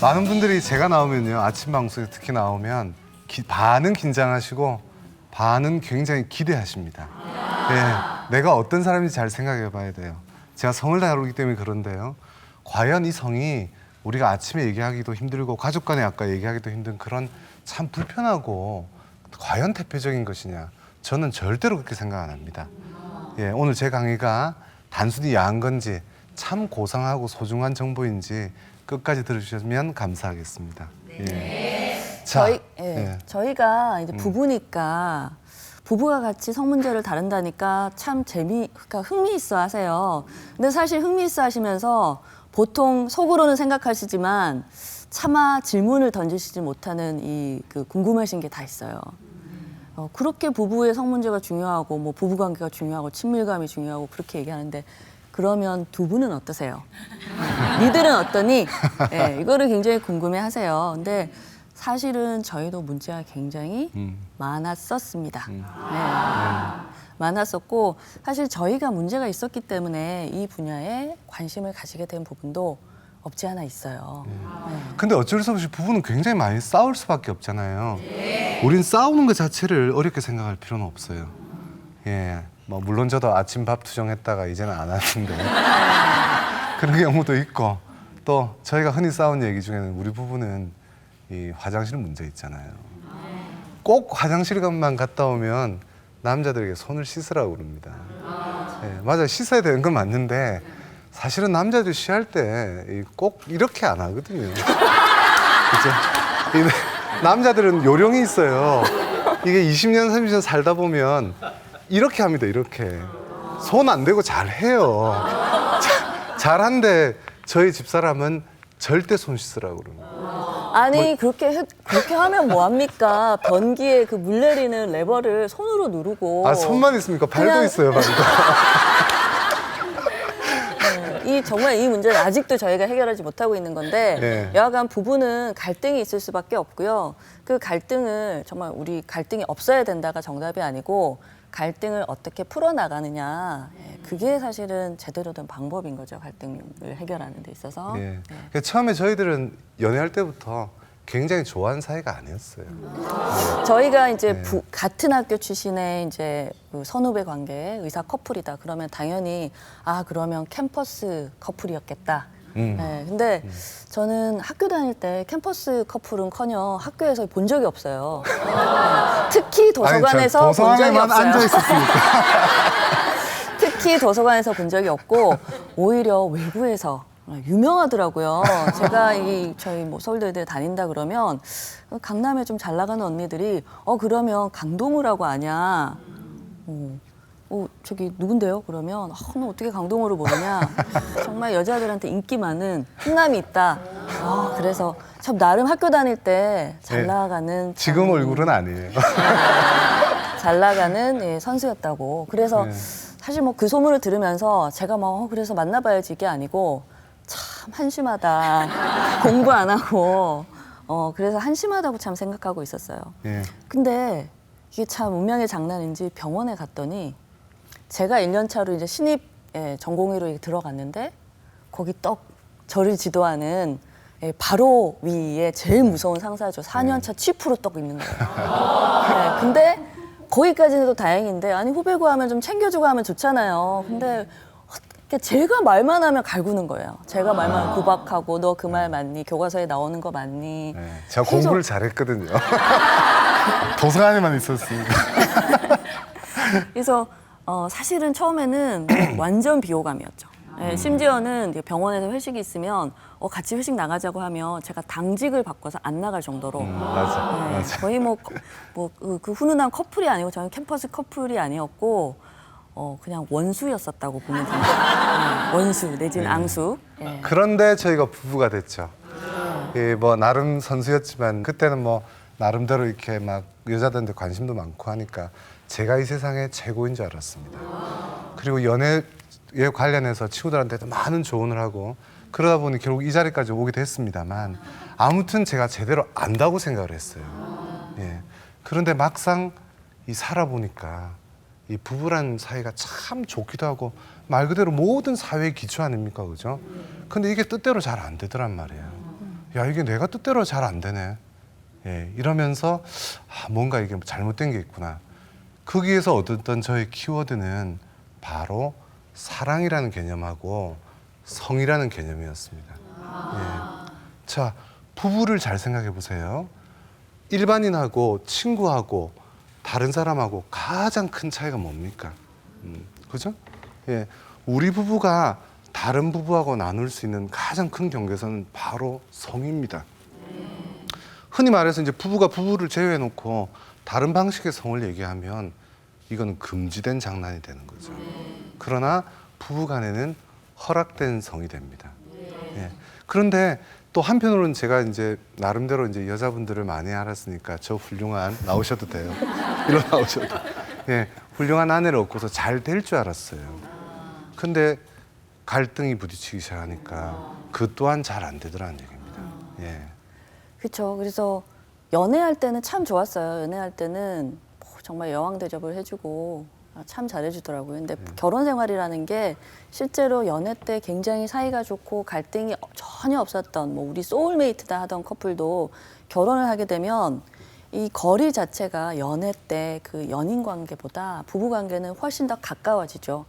많은 분들이 제가 나오면요, 아침 방송에 특히 나오면 반은 긴장하시고 반은 굉장히 기대하십니다. 네, 내가 어떤 사람인지 잘 생각해 봐야 돼요. 제가 성을 다루기 때문에 그런데요. 과연 이 성이 우리가 아침에 얘기하기도 힘들고 가족 간에 아까 얘기하기도 힘든 그런 참 불편하고 과연 대표적인 것이냐? 저는 절대로 그렇게 생각 안 합니다. 예, 오늘 제 강의가 단순히 야한 건지 참 고상하고 소중한 정보인지 끝까지 들으시면 감사하겠습니다. 예. 자, 저희가 이제 부부니까 부부가 같이 성문제를 다룬다니까 참 그러니까 흥미있어 하세요. 근데 사실 흥미있어 하시면서 보통 속으로는 생각하시지만 차마 질문을 던지시지 못하는 그 궁금하신 게 다 있어요. 그렇게 부부의 성문제가 중요하고 뭐 부부관계가 중요하고 친밀감이 중요하고 그렇게 얘기하는데 그러면 두 분은 어떠세요? 니들은 어떠니? 네, 이거를 굉장히 궁금해하세요. 근데 사실은 저희도 문제가 굉장히 많았었습니다. 네. 많았었고 사실 저희가 문제가 있었기 때문에 이 분야에 관심을 가지게 된 부분도 없지 않아 있어요. 근데 어쩔 수 없이 부부는 굉장히 많이 싸울 수밖에 없잖아요. 우린 싸우는 것 자체를 어렵게 생각할 필요는 없어요. 예, 뭐 물론 저도 아침 밥 투정했다가 이제는 안 하는데 그런 경우도 있고 또 저희가 흔히 싸운 얘기 중에는 우리 부부는 이 화장실 문제 있잖아요. 꼭 화장실만 갔다 오면 남자들에게 손을 씻으라고 그럽니다. 예, 맞아요. 씻어야 되는 건 맞는데 사실은 남자들 쉬할 때 꼭 이렇게 안 하거든요. 그죠? 남자들은 요령이 있어요. 이게 20년, 30년 살다 보면 이렇게 합니다. 이렇게. 손 안 대고 잘해요. 잘한데 저희 집사람은 절대 손 씻으라고 그럽니다. 아니 그렇게 하면 뭐합니까? 변기에 그 물 내리는 레버를 손으로 누르고 아, 손만 있습니까? 발도 그냥... 있어요, 발도. 정말 이 문제는 아직도 저희가 해결하지 못하고 있는 건데 네. 여하간 부부는 갈등이 있을 수밖에 없고요. 그 갈등을 정말 우리 갈등이 없어야 된다가 정답이 아니고 갈등을 어떻게 풀어나가느냐 그게 사실은 제대로 된 방법인 거죠. 갈등을 해결하는 데 있어서. 예. 처음에 저희들은 연애할 때부터 굉장히 좋아하는 사이가 아니었어요. 저희가 이제 같은 학교 출신의 이제 그 선후배 관계 의사 커플이다. 그러면 당연히 그러면 캠퍼스 커플이었겠다. 네, 근데 저는 학교 다닐 때 캠퍼스 커플은커녕 학교에서 본 적이 없어요. 특히 도서관에서 본 적이 없어요. 앉아 있었으니까. 특히 도서관에서 본 적이 없고 오히려 외부에서 유명하더라고요. 제가 저희 뭐 서울대에 다닌다 그러면 강남에 좀 잘 나가는 언니들이 그러면 강동우라고 아냐? 저기 누군데요? 그러면 너 어떻게 강동우를 모르냐? 정말 여자들한테 인기 많은 훈남이 있다. 그래서 참 나름 학교 다닐 때 잘 나가는 지금 얼굴은 아니에요. 잘 나가는 선수였다고. 그래서 사실 뭐 그 소문을 들으면서 제가 그래서 만나봐야지 이게 아니고 참 한심하다. 공부 안 하고 그래서 한심하다고 참 생각하고 있었어요. 근데 이게 참 운명의 장난인지 병원에 갔더니 제가 1년 차로 이제 신입 전공의로 들어갔는데 거기 저를 지도하는 바로 위에 제일 무서운 상사죠. 4년 차 치프로 떡 있는 거예요. 근데 거기까지는 또 다행인데 아니 후배 구하면 좀 챙겨주고 하면 좋잖아요. 근데 제가 말만 하면 갈구는 거예요. 제가 말만 하면 구박하고 너 그 말 맞니? 교과서에 나오는 거 맞니? 제가 공부를 잘했거든요. 도서관에만 있었으니까. 그래서 사실은 처음에는 완전 비호감이었죠. 심지어는 병원에서 회식이 있으면 같이 회식 나가자고 하면 제가 당직을 바꿔서 안 나갈 정도로 맞아. 거의 그 훈훈한 커플이 아니고 저는 캠퍼스 커플이 아니었고 그냥 원수였었다고 보면 됩니다. 원수 내지는 앙수. 그런데 저희가 부부가 됐죠. 뭐 나름 선수였지만 그때는 뭐 나름대로 이렇게 막 여자들한테 관심도 많고 하니까 제가 이 세상의 최고인 줄 알았습니다. 그리고 연애에 관련해서 친구들한테도 많은 조언을 하고 그러다 보니 결국 이 자리까지 오게 됐습니다만 아무튼 제가 제대로 안다고 생각을 했어요. 그런데 막상 살아보니까 이 부부란 사이가 참 좋기도 하고 말 그대로 모든 사회의 기초 아닙니까, 그죠? 근데 이게 뜻대로 잘 안 되더란 말이에요. 야 이게 내가 뜻대로 잘 안 되네. 예, 이러면서 뭔가 이게 잘못된 게 있구나. 거기에서 얻었던 저의 키워드는 바로 사랑이라는 개념하고 성이라는 개념이었습니다. 예. 자, 부부를 잘 생각해 보세요. 일반인하고 친구하고 다른 사람하고 가장 큰 차이가 뭡니까? 그죠? 예, 우리 부부가 다른 부부하고 나눌 수 있는 가장 큰 경계선은 바로 성입니다. 흔히 말해서 이제 부부가 부부를 제외해 놓고 다른 방식의 성을 얘기하면 이건 금지된 장난이 되는 거죠. 그러나 부부 간에는 허락된 성이 됩니다. 예. 그런데 또 한편으로는 제가 이제 나름대로 이제 여자분들을 많이 알았으니까 저 훌륭한 나오셔도 돼요. 일로 나오셔도. 예, 훌륭한 아내를 얻고서 잘 될 줄 알았어요. 근데 갈등이 부딪히기 시작하니까 그 또한 잘 안 되더라는 얘기입니다. 예. 그렇죠. 그래서 연애할 때는 참 좋았어요. 연애할 때는 뭐 정말 여왕 대접을 해주고 참 잘해주더라고요. 근데 결혼 생활이라는 게 실제로 연애 때 굉장히 사이가 좋고 갈등이 전혀 없었던 뭐 우리 소울메이트다 하던 커플도 결혼을 하게 되면 이 거리 자체가 연애 때 그 연인 관계보다 부부 관계는 훨씬 더 가까워지죠.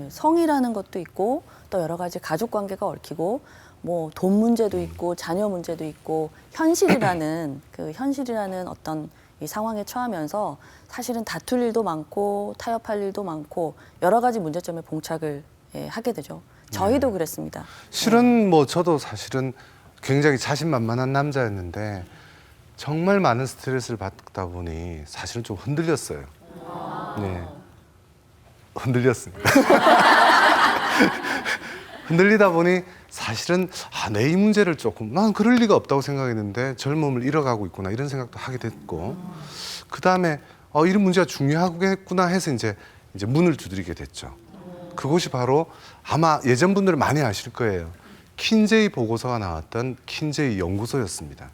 성이라는 것도 있고 또 여러 가지 가족 관계가 얽히고 뭐 돈 문제도 있고 자녀 문제도 있고 현실이라는 그 현실이라는 어떤 이 상황에 처하면서 사실은 다툴 일도 많고 타협할 일도 많고 여러 가지 문제점에 봉착을 하게 되죠. 저희도 그랬습니다. 실은 뭐 저도 사실은 굉장히 자신만만한 남자였는데 정말 많은 스트레스를 받다 보니 사실은 좀 흔들렸어요. 네, 흔들렸습니다. 흔들리다 보니 사실은 내 이 문제를 조금 난 그럴 리가 없다고 생각했는데 젊음을 잃어가고 있구나 이런 생각도 하게 됐고 그 다음에 이런 문제가 중요하겠구나 해서 이제 문을 두드리게 됐죠. 그곳이 바로 아마 예전 분들은 많이 아실 거예요. 킨제이 보고서가 나왔던 킨제이 연구소였습니다.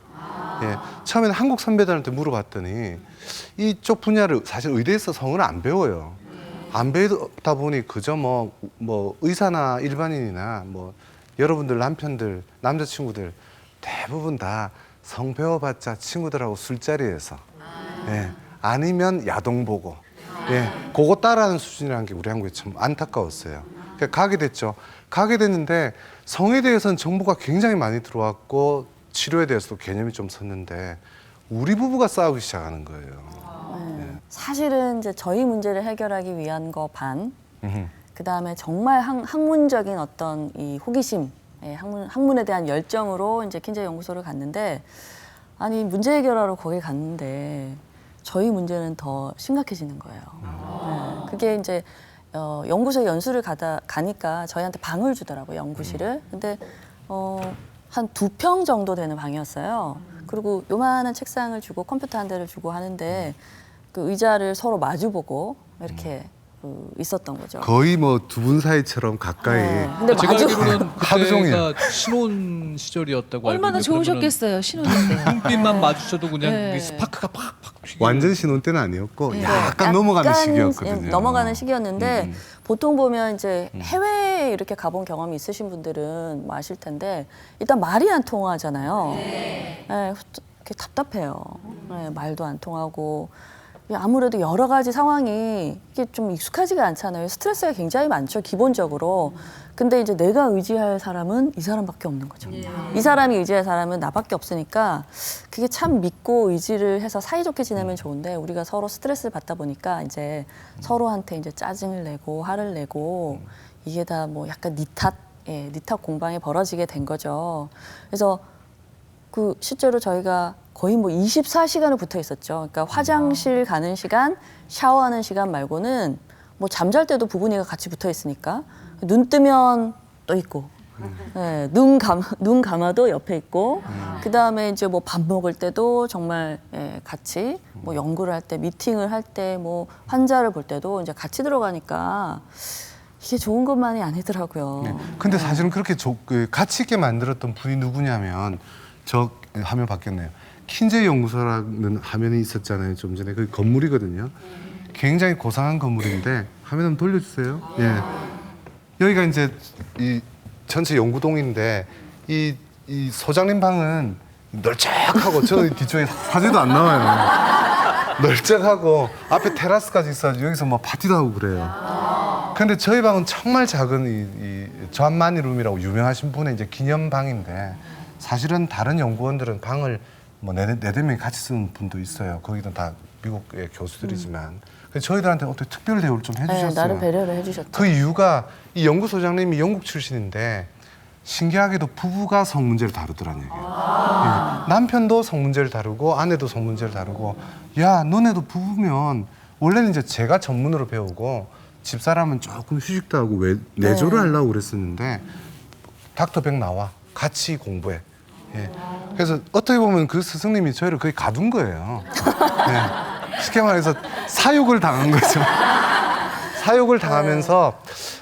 예, 처음에는 한국 선배들한테 물어봤더니 이쪽 분야를 사실 의대에서 성을 안 배워요. 안 배우다 보니 그저 뭐 의사나 일반인이나 뭐 여러분들 남편들, 남자친구들 대부분 다 성 배워봤자 친구들하고 술자리에서 예, 아니면 야동 보고 예, 그거 따라하는 수준이라는 게 우리 한국에 참 안타까웠어요. 그러니까 가게 됐죠. 가게 됐는데 성에 대해서는 정보가 굉장히 많이 들어왔고 치료에 대해서도 개념이 좀 섰는데 우리 부부가 싸우기 시작하는 거예요. 사실은 이제 저희 문제를 해결하기 위한 거 반, 그 다음에 정말 학문적인 어떤 이 호기심, 학문에 대한 열정으로 이제 킨제이 연구소를 갔는데 아니 문제 해결하러 거기 갔는데 저희 문제는 더 심각해지는 거예요. 그게 이제 연구소에 연수를 가니까 저희한테 방을 주더라고요, 연구실을. 근데 한 2평 정도 되는 방이었어요. 그리고 요만한 책상을 주고 컴퓨터 한 대를 주고 하는데 그 의자를 서로 마주보고 이렇게 있었던 거죠. 거의 뭐 두 분 사이처럼 가까이. 근데 제가 알기로는 하루 종일. 그때가 신혼 시절이었다고 얼마나 알고 있는데 좋으셨겠어요, 신혼인데. 눈빛만 마주쳐도 그냥 네. 이 스파크가 팍팍 완전 신혼 때는 아니었고 네. 약간 넘어가는 시기였거든요. 넘어가는 시기였는데 보통 보면 이제 해외에 이렇게 가본 경험이 있으신 분들은 뭐 아실 텐데 일단 말이 안 통하잖아요. 네, 이렇게 답답해요. 네, 말도 안 통하고 아무래도 여러 가지 상황이 이게 좀 익숙하지가 않잖아요. 스트레스가 굉장히 많죠, 기본적으로. 근데 이제 내가 의지할 사람은 이 사람밖에 없는 거죠. 이 사람이 의지할 사람은 나밖에 없으니까 그게 참 믿고 의지를 해서 사이좋게 지내면 좋은데 우리가 서로 스트레스를 받다 보니까 이제 서로한테 이제 짜증을 내고 화를 내고 이게 다 뭐 약간 니 탓 공방이 벌어지게 된 거죠. 그래서 그 실제로 저희가 거의 뭐 24시간을 붙어 있었죠. 그러니까 화장실 가는 시간, 샤워하는 시간 말고는 뭐 잠잘 때도 부부니가 같이 붙어 있으니까 눈 뜨면 또 있고, 네, 눈 감아도 옆에 있고, 그 다음에 이제 뭐 밥 먹을 때도 정말 같이 뭐 연구를 할 때, 미팅을 할 때, 뭐 환자를 볼 때도 이제 같이 들어가니까 이게 좋은 것만이 아니더라고요. 네. 근데 사실은 그렇게 가치 있게 만들었던 분이 누구냐면 저 화면 바뀌었네요. 킨제이 연구소라는 화면이 있었잖아요. 좀 전에 그 건물이거든요. 굉장히 고상한 건물인데 화면 한번 돌려주세요. 예. 여기가 이제 이 전체 연구동인데 이 이 소장님 방은 널쩍하고 저는 뒤쪽에 사진도 안 나와요. 널쩍하고 앞에 테라스까지 있어가지고 여기서 뭐 파티도 하고 그래요. 근데 저희 방은 정말 작은 이 존마니룸이라고 유명하신 분의 이제 기념방인데 사실은 다른 연구원들은 방을 뭐 네대 명이 같이 쓰는 분도 있어요. 거기는 다 미국의 교수들이지만 그래서 저희들한테 어떻게 특별 대우를 좀 해주셨어요. 네, 나름 배려를 해주셨죠. 그 이유가 이 연구소장님이 영국 출신인데 신기하게도 부부가 성 문제를 다루더라는 얘기예요. 예. 남편도 성 문제를 다루고 아내도 성 문제를 다루고 야 너네도 부부면 원래는 이제 제가 전문으로 배우고 집사람은 조금 휴식도 하고 내조를 하려고 그랬었는데 닥터백 나와 같이 공부해. 예. 그래서 어떻게 보면 그 스승님이 저희를 거의 가둔 거예요. 예. 쉽게 말해서 사육을 당한 거죠. 사육을 당하면서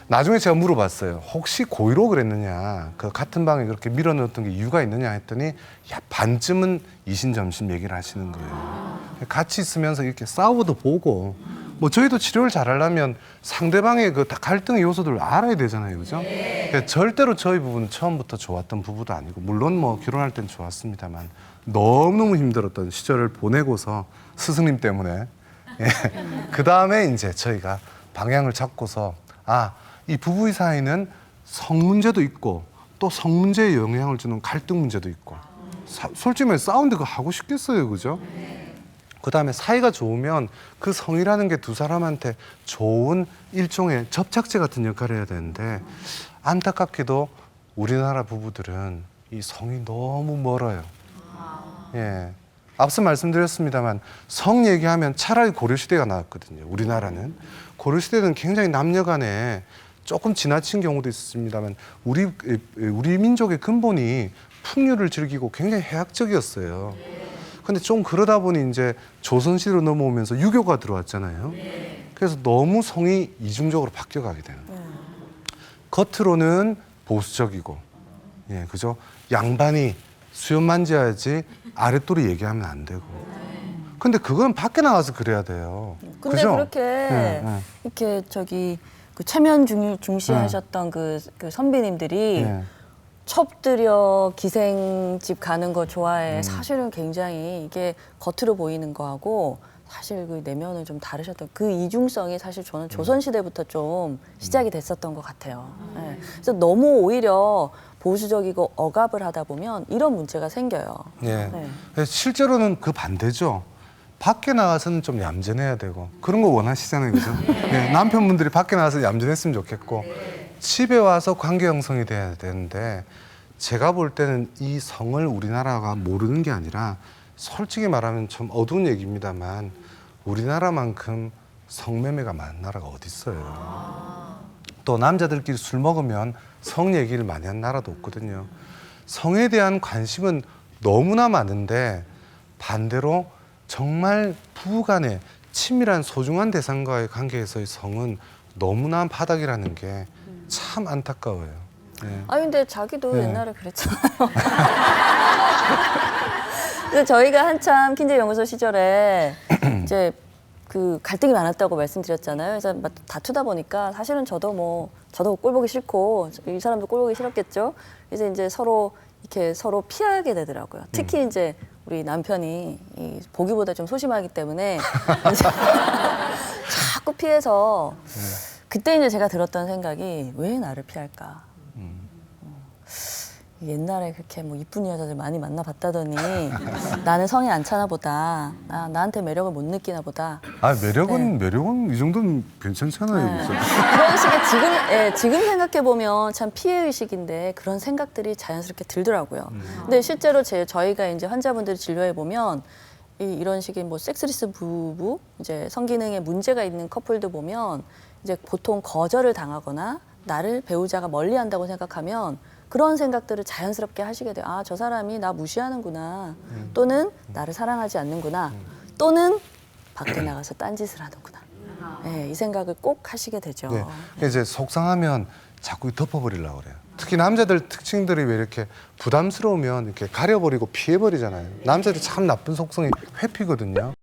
나중에 제가 물어봤어요. 혹시 고의로 그랬느냐? 그 같은 방에 그렇게 밀어넣었던 게 이유가 있느냐 했더니 야 반쯤은 이신점심 얘기를 하시는 거예요. 같이 있으면서 이렇게 싸워도 보고 뭐 저희도 치료를 잘하려면 상대방의 그 갈등의 요소들을 알아야 되잖아요, 그죠? 그러니까 절대로 저희 부부는 처음부터 좋았던 부부도 아니고 물론 뭐 결혼할 땐 좋았습니다만 너무너무 힘들었던 시절을 보내고서 스승님 때문에 예. 그 다음에 이제 저희가 방향을 잡고서 이 부부의 사이는 성 문제도 있고 또 성 문제에 영향을 주는 갈등 문제도 있고 솔직히 말해 싸우는데 그거 하고 싶겠어요, 그죠? 그 다음에 사이가 좋으면 그 성이라는 게 두 사람한테 좋은 일종의 접착제 같은 역할을 해야 되는데 안타깝게도 우리나라 부부들은 이 성이 너무 멀어요. 예. 앞서 말씀드렸습니다만 성 얘기하면 차라리 고려시대가 나왔거든요. 우리나라는. 고려시대는 굉장히 남녀 간에 조금 지나친 경우도 있습니다만 우리 민족의 근본이 풍류를 즐기고 굉장히 해학적이었어요. 근데 좀 그러다 보니 이제 조선시대로 넘어오면서 유교가 들어왔잖아요. 그래서 너무 성이 이중적으로 바뀌어가게 돼요. 겉으로는 보수적이고, 예, 그죠? 양반이 수염 만져야지 아랫도리 얘기하면 안 되고. 근데 그건 밖에 나가서 그래야 돼요. 근데 그죠? 그렇게 이렇게 그 체면 중시하셨던 그 선비님들이 첩들여 기생집 가는 거 좋아해. 사실은 굉장히 이게 겉으로 보이는 거하고 사실 그 내면은 좀 다르셨던 그 이중성이 사실 저는 조선시대부터 좀 시작이 됐었던 것 같아요. 네. 그래서 너무 오히려 보수적이고 억압을 하다 보면 이런 문제가 생겨요. 예. 네. 실제로는 그 반대죠. 밖에 나가서는 좀 얌전해야 되고 그런 거 원하시잖아요, 그죠? 예, 남편분들이 밖에 나가서 얌전했으면 좋겠고 집에 와서 관계 형성이 돼야 되는데 제가 볼 때는 이 성을 우리나라가 모르는 게 아니라 솔직히 말하면 좀 어두운 얘기입니다만 우리나라만큼 성매매가 많은 나라가 어디 있어요. 또 남자들끼리 술 먹으면 성 얘기를 많이 하는 나라도 없거든요. 성에 대한 관심은 너무나 많은데 반대로 정말 부부간의 친밀한 소중한 대상과의 관계에서의 성은 너무나 바닥이라는 게 참 안타까워요. 네. 근데 자기도 옛날에 그랬잖아요. 그래서 저희가 한참 킨제 연구소 시절에 이제 그 갈등이 많았다고 말씀드렸잖아요. 그래서 막 다투다 보니까 사실은 저도 꼴 보기 싫고 이 사람도 꼴 보기 싫었겠죠. 그래서 이제 서로 피하게 되더라고요. 특히 이제 우리 남편이 보기보다 좀 소심하기 때문에 이제 자꾸 피해서 그때 이제 제가 들었던 생각이 왜 나를 피할까? 옛날에 그렇게 뭐 이쁜 여자들 많이 만나봤다더니 나는 성에 안 차나 보다. 나한테 매력을 못 느끼나 보다. 매력은 이 정도는 괜찮잖아요. 그죠? 그런 식의 지금 생각해 보면 참 피해 의식인데 그런 생각들이 자연스럽게 들더라고요. 근데 실제로 저희가 이제 환자분들을 진료해 보면 이런 식의 뭐 섹스리스 부부, 이제 성기능에 문제가 있는 커플들 보면 이제 보통 거절을 당하거나 나를 배우자가 멀리한다고 생각하면 그런 생각들을 자연스럽게 하시게 돼요. 저 사람이 나 무시하는구나. 또는 나를 사랑하지 않는구나. 또는 밖에 나가서 딴짓을 하는구나. 이 생각을 꼭 하시게 되죠. 네. 이제 속상하면 자꾸 덮어버리려고 그래요. 특히 남자들 특징들이 왜 이렇게 부담스러우면 이렇게 가려버리고 피해버리잖아요. 남자들 참 나쁜 속성이 회피거든요.